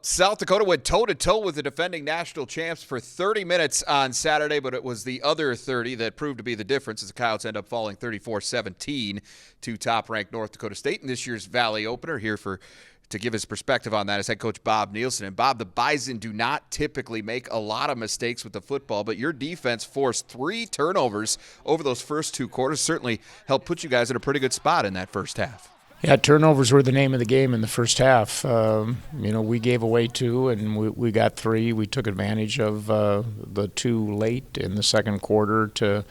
South Dakota went toe-to-toe with the defending national champs for 30 minutes on Saturday, but it was the other 30 that proved to be the difference as the Coyotes end up falling 34-17 to top-ranked North Dakota State in this year's Valley opener. Here to give his perspective on that is head coach Bob Nielson. And Bob, the Bison do not typically make a lot of mistakes with the football, but your defense forced 3 turnovers over those first 2 quarters. Certainly helped put you guys in a pretty good spot in that first half. Yeah, turnovers were the name of the game in the first half. We gave away 2, and we got 3. We took advantage of the 2 late in the second quarter to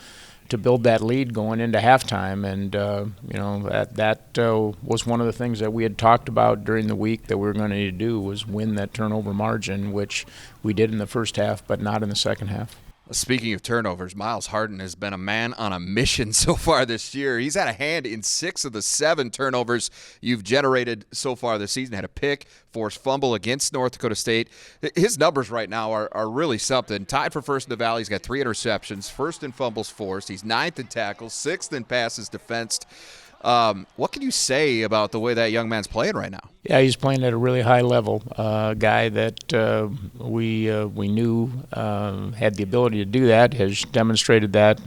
build that lead going into halftime. And, that was one of the things that we had talked about during the week that we were going to need to do was win that turnover margin, which we did in the first half, but not in the second half. Speaking of turnovers, Miles Harden has been a man on a mission so far this year. He's had a hand in 6 of the 7 turnovers you've generated so far this season. Had a pick, forced fumble against North Dakota State. His numbers right now are really something. Tied for first in the Valley. He's got 3 interceptions, first in fumbles forced. He's 9th in tackles, 6th in passes defensed. What can you say about the way that young man's playing right now? Yeah, he's playing at a really high level. A guy that we knew had the ability to do that, has demonstrated that.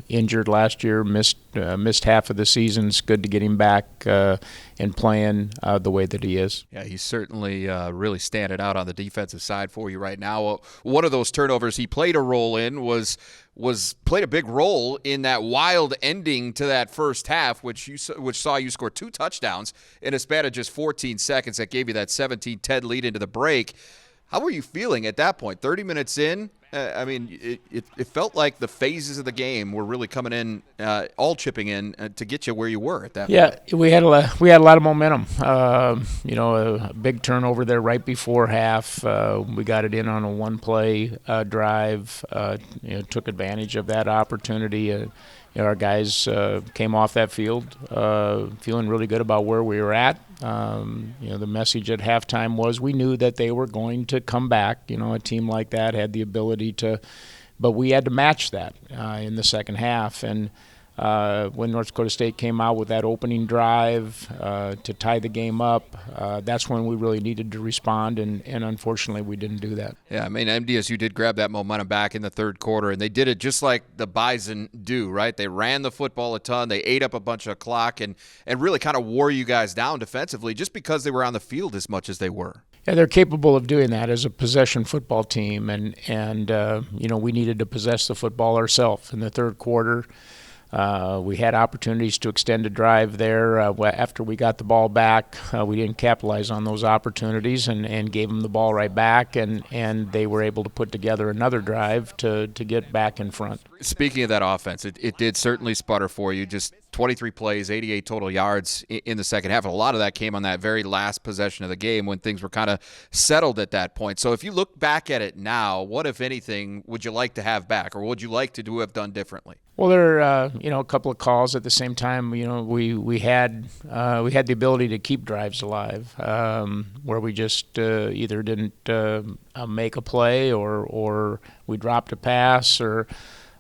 Injured last year, missed half of the season. It's good to get him back and playing the way that he is. Yeah, he's certainly really standing out on the defensive side for you right now. One of those turnovers he played a role in played a big role in that wild ending to that first half, which saw you score 2 touchdowns in a span of just 14 seconds. That gave you that 17-10 lead into the break. How were you feeling at that point? 30 minutes in, it felt like the phases of the game were really coming in, all chipping in to get you where you were at that point. Yeah, we had a lot of momentum. A big turnover there right before half. We got it in on a 1-play drive. Took advantage of that opportunity. Our guys came off that field feeling really good about where we were at. The message at halftime was we knew that they were going to come back. A team like that had the ability to, but we had to match that in the second half. And when North Dakota State came out with that opening drive to tie the game up, that's when we really needed to respond, and unfortunately we didn't do that. Yeah, MDSU did grab that momentum back in the third quarter, and they did it just like the Bison do, right? They ran the football a ton, they ate up a bunch of clock, and really kind of wore you guys down defensively just because they were on the field as much as they were. Yeah, they're capable of doing that as a possession football team, and we needed to possess the football ourselves in the third quarter. We had opportunities to extend a drive there after we got the ball back. We didn't capitalize on those opportunities and gave them the ball right back, and they were able to put together another drive to get back in front. Speaking of that offense, it did certainly sputter for you. Just 23 plays, 88 total yards in the second half. And a lot of that came on that very last possession of the game when things were kind of settled at that point. So if you look back at it now, what, if anything, would you like to have back, or would you like to have done differently? Well, there are a couple of calls at the same time. We had the ability to keep drives alive, where we just either didn't make a play or we dropped a pass or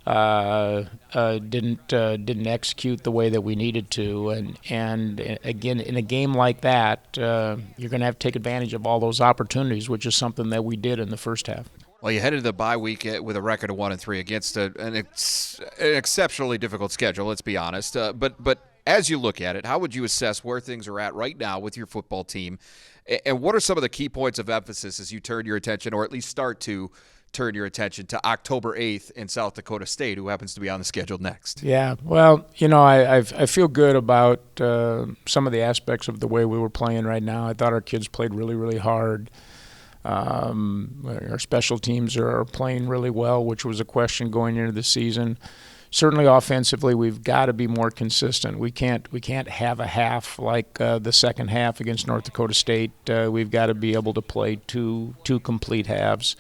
didn't execute the way that we needed to. And again, in a game like that, you're going to have to take advantage of all those opportunities, which is something that we did in the first half. Well, you headed to the bye week with a record of 1-3 against an exceptionally difficult schedule, let's be honest. But as you look at it, how would you assess where things are at right now with your football team? And what are some of the key points of emphasis as you turn your attention, or at least start to turn your attention to October 8th in South Dakota State, who happens to be on the schedule next? Yeah, well, I feel good about some of the aspects of the way we were playing right now. I thought our kids played really, really hard. Our special teams are playing really well, which was a question going into the season. Certainly offensively, we've got to be more consistent. We can't have a half like the second half against North Dakota State. We've got to be able to play two complete halves.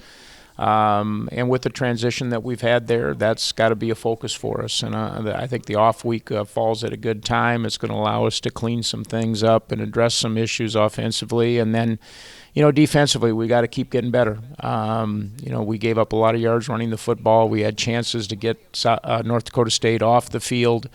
And with the transition that we've had there, that's got to be a focus for us. And I think the off week falls at a good time. It's going to allow us to clean some things up and address some issues offensively. And then, defensively, we got to keep getting better. We gave up a lot of yards running the football. We had chances to get North Dakota State off the field,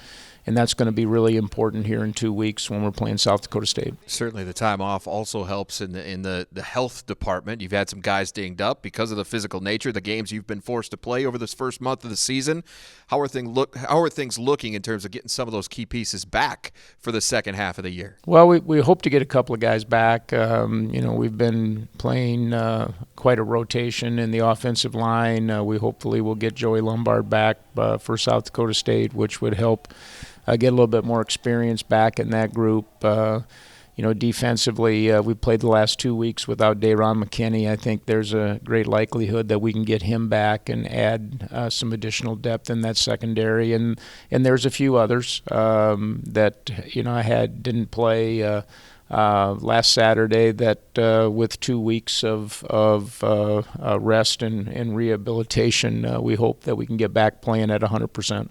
and that's going to be really important here in 2 weeks when we're playing South Dakota State. Certainly the time off also helps in the health department. You've had some guys dinged up because of the physical nature of the games you've been forced to play over this first month of the season. How are things looking in terms of getting some of those key pieces back for the second half of the year? Well, we hope to get a couple of guys back. We've been playing quite a rotation in the offensive line. We hopefully will get Joey Lombard back for South Dakota State, which would help get a little bit more experience back in that group. Defensively, we played the last 2 weeks without Dayron McKinney. I think there's a great likelihood that we can get him back and add some additional depth in that secondary. And there's a few others that I didn't play last Saturday that with 2 weeks of rest and rehabilitation, we hope that we can get back playing at 100%.